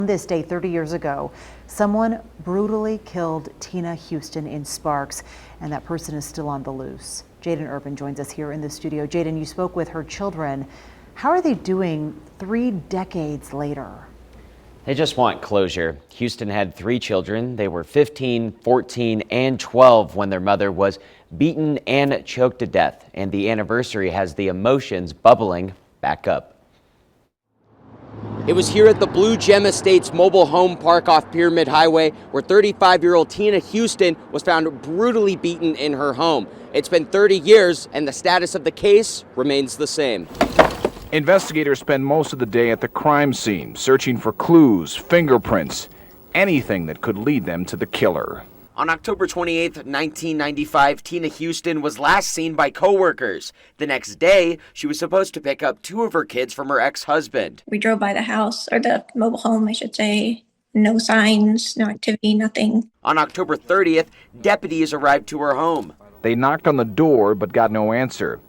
On this day 30 years ago, someone brutally killed Tina Huston in Sparks, and that person is still on the loose. Jaden Urban joins us here in the studio. Jaden, you spoke with her children. How are they doing 3 decades later? They just want closure. Huston had 3 children. They were 15, 14, and 12 when their mother was beaten and choked to death. And the anniversary has the emotions bubbling back up. It was here at the Blue Gem Estates mobile home park off Pyramid Highway where 35-year-old Tina Huston was found brutally beaten in her home. It's been 30 years and the status of the case remains the same. Investigators spend most of the day at the crime scene, searching for clues, fingerprints, anything that could lead them to the killer. On October 28, 1995, Tina Huston was last seen by coworkers. The next day, she was supposed to pick up 2 of her kids from her ex-husband. We drove by the house, or the mobile home, I should say. No signs, no activity, nothing. On October 30th, deputies arrived to her home. They knocked on the door but got no answer.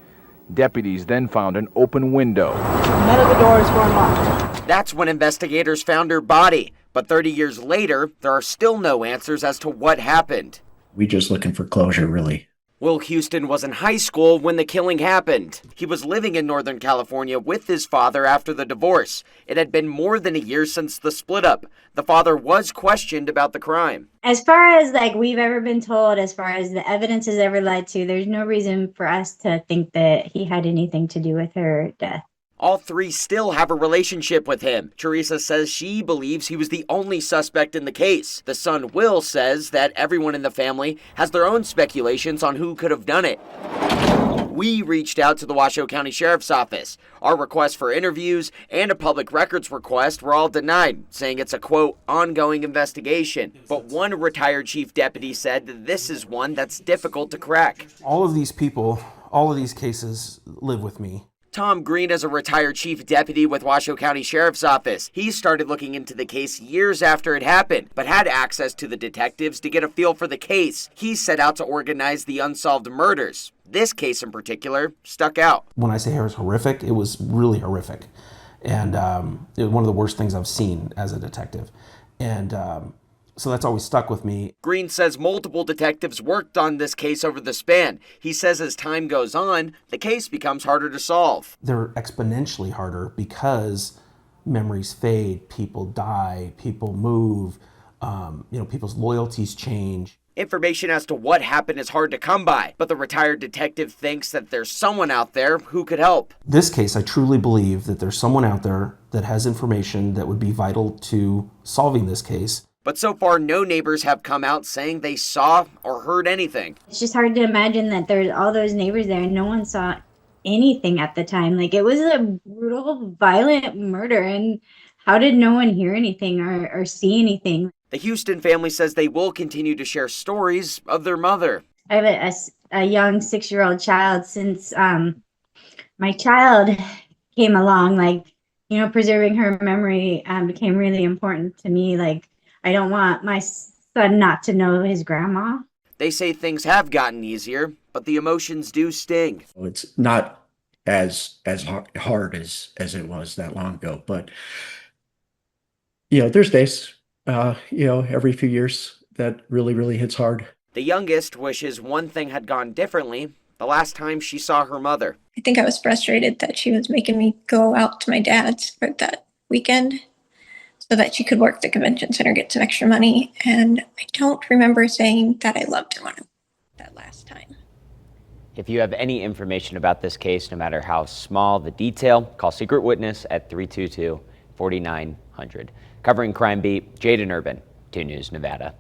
Deputies then found an open window. None of the doors were unlocked. That's when investigators found her body. But 30 years later, there are still no answers as to what happened. We're just looking for closure, really. Will Huston was in high school when the killing happened. He was living in Northern California with his father after the divorce. It had been more than a year since the split up. The father was questioned about the crime. As far as we've ever been told, as far as the evidence has ever led to, there's no reason for us to think that he had anything to do with her death. All 3 still have a relationship with him. Teresa says she believes he was the only suspect in the case. The son, Will, says that everyone in the family has their own speculations on who could have done it. We reached out to the Washoe County Sheriff's Office. Our request for interviews and a public records request were all denied, saying it's a, quote, ongoing investigation. But one retired chief deputy said that this is one that's difficult to crack. All of these people, all of these cases live with me. Tom Green is a retired chief deputy with Washoe County Sheriff's Office. He started looking into the case years after it happened, but had access to the detectives to get a feel for the case. He set out to organize the unsolved murders. This case in particular stuck out. When I say it was horrific, it was really horrific. And it was one of the worst things I've seen as a detective. And so that's always stuck with me. Green says multiple detectives worked on this case over the span. He says as time goes on, the case becomes harder to solve. They're exponentially harder because memories fade, people die, people move, people's loyalties change. Information as to what happened is hard to come by, but the retired detective thinks that there's someone out there who could help. This case, I truly believe that there's someone out there that has information that would be vital to solving this case. But so far, no neighbors have come out saying they saw or heard anything. It's just hard to imagine that there's all those neighbors there and no one saw anything at the time. It was a brutal, violent murder, and how did no one hear anything or see anything? The Huston family says they will continue to share stories of their mother. I have a young 6-year-old child. Since my child came along, preserving her memory became really important to me. I don't want my son not to know his grandma. They say things have gotten easier, but the emotions do sting. It's not as hard as it was that long ago, but there's days, every few years that really hits hard. The youngest wishes one thing had gone differently the last time she saw her mother. I think I was frustrated that she was making me go out to my dad's for that weekend so that she could work the convention center, get some extra money. And I don't remember saying that I loved him that last time. If you have any information about this case, no matter how small the detail, call Secret Witness at 322-4900. Covering Crime Beat, Jaden Urban, 2 News, Nevada.